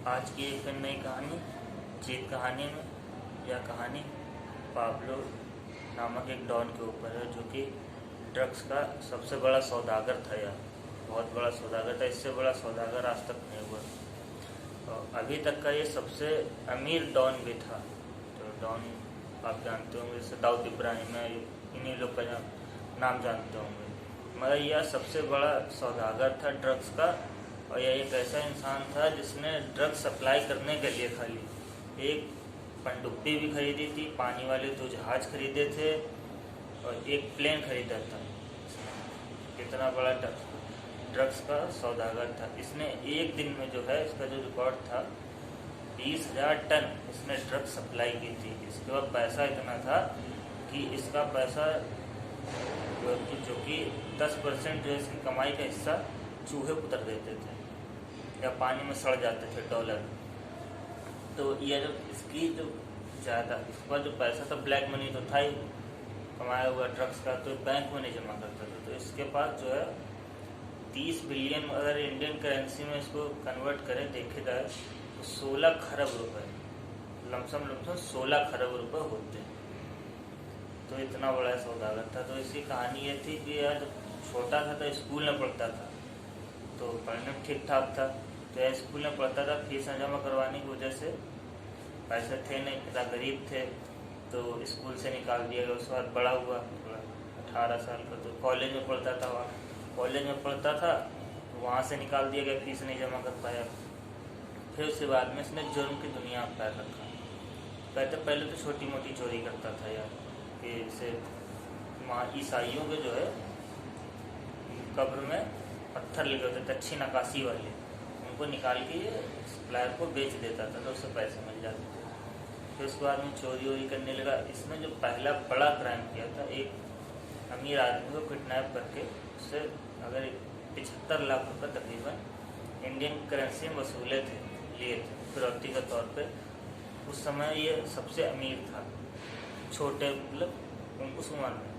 आज की एक नई कहानी जीत कहानी में यह कहानी पाब्लो नामक एक डॉन के ऊपर है, जो कि ड्रग्स का सबसे बड़ा सौदागर था। यह बहुत बड़ा सौदागर था, इससे बड़ा सौदागर आज तक नहीं हुआ। और अभी तक का ये सबसे अमीर डॉन भी था। तो डॉन आप जानते होंगे, जैसे दाऊद इब्राहिम है, इन्हीं लोग का नाम जानते होंगे, मगर यह सबसे बड़ा सौदागर था ड्रग्स का। और यह एक ऐसा इंसान था जिसने ड्रग्स सप्लाई करने के लिए खाली एक पनडुब्बी भी खरीदी थी, पानी वाले 2 जहाज खरीदे थे और एक प्लेन खरीदा था। इतना बड़ा ड्रग्स का सौदागर था। इसने एक दिन में जो है, इसका जो रिकॉर्ड था 20,000 टन इसने ड्रग्स सप्लाई की थी। इसके बाद पैसा इतना था कि इसका पैसा जो कि 10% जो इसकी कमाई का हिस्सा चूहे उतर देते थे या पानी में सड़ जाते थे डॉलर। तो यह जो इसकी जो ज़्यादा इसका जो पैसा था, ब्लैक मनी तो था ही कमाया हुआ ड्रग्स का, तो बैंक में नहीं जमा करता था। तो इसके पास जो है 30 बिलियन, अगर इंडियन करेंसी में इसको कन्वर्ट करें देखे जाए तो 16 खरब रुपए, लमसम 16 खरब रुपए होते हैं। तो इतना बड़ा सौदागर था। तो इसकी कहानी ये थी कि यार जब छोटा था तो स्कूल में पढ़ता था, तो पढ़ने में ठीक ठाक था। तो यह स्कूल में पढ़ता था, फीस न जमा करवाने की वजह से पैसे थे नहीं, पिता गरीब थे, तो स्कूल से निकाल दिया गया। उसके बाद बड़ा हुआ, 18 साल का, तो कॉलेज में पढ़ता था। कॉलेज में पढ़ता था तो वहाँ से निकाल दिया गया, फीस नहीं जमा कर पाया। फिर उसके बाद में इसने जुर्म की दुनिया में पैर रखा। कहते पहले तो छोटी मोटी चोरी करता था यार, कि जैसे ईसाइयों के जो है कब्र में पत्थर लगे होते थे, अच्छी नक्काशी वाले, उनको निकाल के ये सप्लायर को बेच देता था, तो उससे पैसे मिल जाते थे। फिर उसके बाद में चोरी वोरी करने लगा। इसने जो पहला बड़ा क्राइम किया था, एक अमीर आदमी को किडनैप करके उससे अगर 75 लाख रुपये तकरीबन इंडियन करेंसी में वसूले थे, लिए थे फिरौती के तौर पे। उस समय ये सबसे अमीर था, छोटे मतलब उस उम्र में।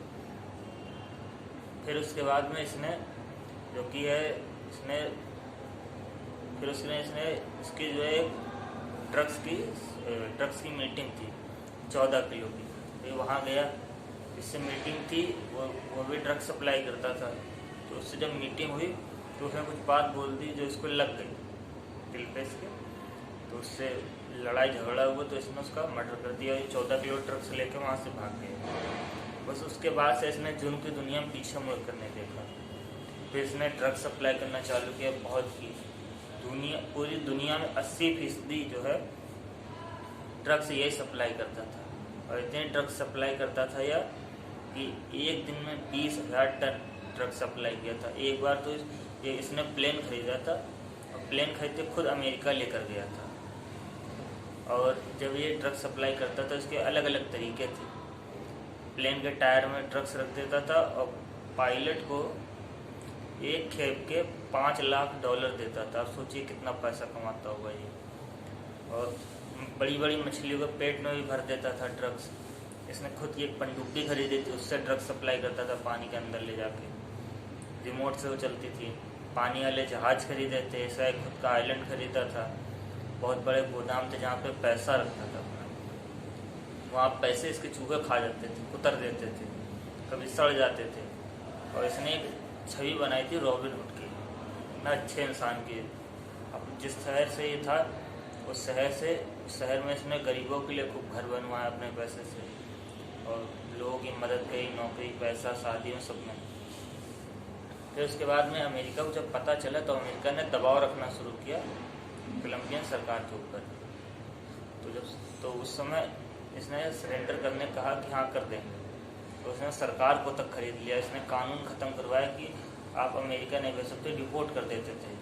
फिर उसके बाद में इसने जो कि है इसने इसकी जो है ड्रग्स की मीटिंग थी 14 किलो की। तो वहाँ गया, इससे मीटिंग थी, वो भी ड्रग्स सप्लाई करता था। तो उससे जब मीटिंग हुई तो उसने कुछ बात बोल दी जो इसको लग गई दिल पे इसके। तो उससे लड़ाई झगड़ा हुआ, तो इसने उसका मर्डर कर दिया। 14 किलो ड्रग्स लेके वहाँ से भाग गया। बस उसके बाद से इसने जुर्म की दुनिया में पीछे मुड़ कर नहीं देखा। फिर इसने ड्रग्स सप्लाई करना चालू किया। बहुत ही पूरी दुनिया में 80% जो है ड्रग्स यही सप्लाई करता था। और इतने ड्रग्स सप्लाई करता था यह कि एक दिन में 20,000 टन ड्रग्स सप्लाई किया था। एक बार तो इसने प्लेन खरीदा था, और प्लेन खरीदते खुद अमेरिका लेकर गया था। और जब ये ड्रग्स सप्लाई करता था, इसके अलग अलग तरीके थे। प्लेन के टायर में ड्रग्स रख देता था और पायलट को एक खेप के $5 लाख देता था। आप सोचिए कितना पैसा कमाता होगा ये। और बड़ी बड़ी मछलियों के पेट में भी भर देता था ड्रग्स। इसने खुद की एक पनडुब्बी खरीदी थी, उससे ड्रग्स सप्लाई करता था पानी के अंदर ले जाके, रिमोट से वो चलती थी। पानी वाले जहाज खरीदे थे, ऐसा एक खुद का आइलैंड खरीदा था। बहुत बड़े गोदाम थे जहाँ पे पैसा रखता था अपना। वहाँ पैसे इसके चूहे खा जाते थे, उतर देते थे, कभी सड़ जाते थे। और इसने एक छवि बनाई थी रॉबिन हुड की, ना अच्छे इंसान की। अब जिस शहर से ये था, उस शहर में इसने गरीबों के लिए खूब घर बनवाया अपने पैसे से, और लोगों की मदद करी, नौकरी, पैसा, शादियों, सब में। फिर उसके बाद में अमेरिका को जब पता चला, तो अमेरिका ने दबाव रखना शुरू किया कोलंबियन सरकार के ऊपर। तो उस समय इसने सरेंडर करने कहा कि हाँ कर देंगे। तो उसने सरकार को तक खरीद लिया। इसने कानून ख़त्म करवाया कि आप अमेरिका नहीं भेज सकते, डिपोर्ट कर देते थे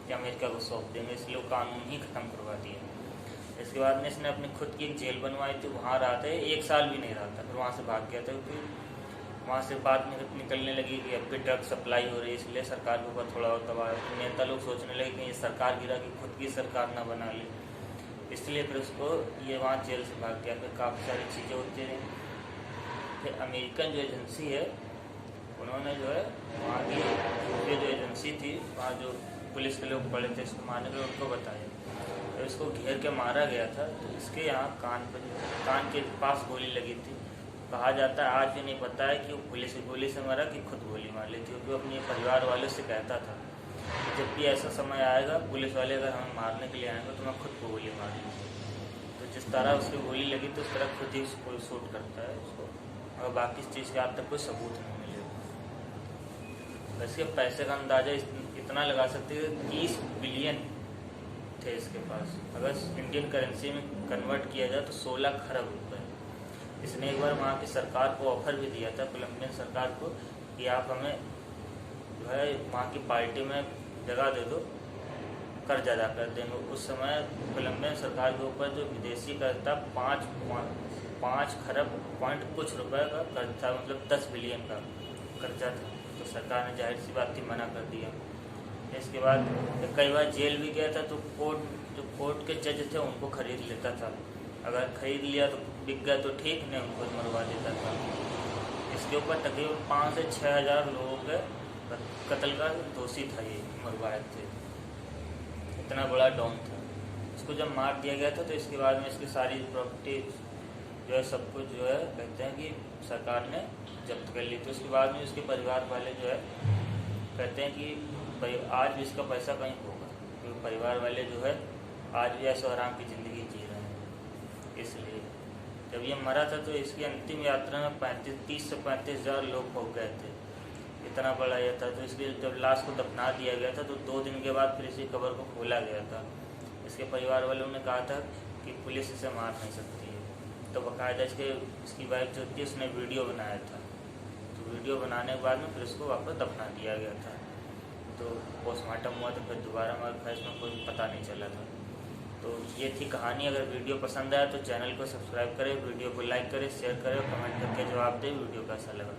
कि अमेरिका को सौंप देंगे, इसलिए वो कानून ही ख़त्म करवा दिया। इसके बाद में इसने अपनी खुद की एक जेल बनवाई थी, वहाँ रहा था 1 साल भी नहीं रहा था। फिर वहाँ से भाग गया था, क्योंकि वहाँ से बात निकलने लगी कि अब भी ड्रग सप्लाई हो रही है, इसलिए सरकार के ऊपर थोड़ा और दबाव। नेता लोग सोचने लगे कि ये सरकार गिरा कि खुद की सरकार ना बना ले, इसलिए फिर उसको ये वहाँ जेल से भाग गया। फिर काफ़ी सारी चीज़ें होती रहीं। फिर अमेरिकन जो एजेंसी है, उन्होंने जो है वहाँ की जो एजेंसी थी, वहाँ जो पुलिस के लोग पड़े थे इसको मारने के लिए, उनको बताया। तो इसको घेर के मारा गया था, तो इसके यहाँ कान के पास गोली लगी थी। कहा जाता है, आज भी नहीं पता है कि वो पुलिस की गोली से मरा कि खुद गोली मार ली थी, क्योंकि वो अपने परिवार वालों से कहता था कि जब भी ऐसा समय आएगा, पुलिस वाले अगर हमें मारने के लिए आएंगे तो मैं खुद को गोली मार लूँगी। तो जिस तरह उसकी गोली लगी तो उस तरह खुद ही उसको शूट करता है उसको, और बाकी इस चीज़ के आज तक कोई सबूत नहीं मिले। वैसे पैसे का अंदाज़ा इतना लगा सकते हैं, 30 बिलियन थे इसके पास। अगर इंडियन करेंसी में कन्वर्ट किया जाए तो 16 खरब रुपए। इसने एक बार वहाँ की सरकार को ऑफर भी दिया था, कोलंबियन सरकार को, कि आप हमें जो है वहाँ की पार्टी में जगह दे दो, कर्ज अदा कर देंगे। उस समय कोलंबियन सरकार के ऊपर जो विदेशी कर्ज था 5 खरब पॉइंट कुछ रुपए का कर्ज था, मतलब 10 बिलियन का कर्जा था। तो सरकार ने जाहिर सी बात थी मना कर दिया। इसके बाद कई बार जेल भी गया था, तो कोर्ट के जज थे उनको खरीद लेता था। अगर खरीद लिया तो बिक गया तो ठीक, नहीं उनको मरवा देता था। इसके ऊपर तकरीबन 5 से 6 हज़ार लोगों के कत्ल का दोषी था, ये मरवाए थे। इतना बड़ा डॉन था। इसको जब मार दिया गया था तो इसके बाद में इसकी सारी प्रॉपर्टी जो है, सब कुछ जो है कहते हैं कि सरकार ने जब्त कर ली। तो उसके बाद में उसके परिवार वाले जो है कहते हैं कि आज भी इसका पैसा कहीं होगा, क्योंकि परिवार वाले जो है आज भी ऐशो आराम की ज़िंदगी जी रहे हैं। इसलिए जब ये मरा था तो इसकी अंतिम यात्रा में 30 से 35 हज़ार लोग पहुँच गए थे। इतना बड़ा यह था। तो इसलिए जब लाश को दफना दिया गया था तो 2 दिन के बाद फिर इसी कब्र को खोला गया था। इसके परिवार वालों ने कहा था कि पुलिस इसे मार नहीं सकती है। तो बाकायदा इसकी वाइफ जो थी उसने वीडियो बनाया था। तो वीडियो बनाने के बाद में फिर उसको वापस दफना दिया गया था। तो पोस्टमार्टम हुआ तो फिर दोबारा हमारे खैर इसमें कोई पता नहीं चला था। तो ये थी कहानी। अगर वीडियो पसंद आया तो चैनल को सब्सक्राइब करें, वीडियो को लाइक करें, शेयर करें और कमेंट करके जवाब दें वीडियो कैसा लगा।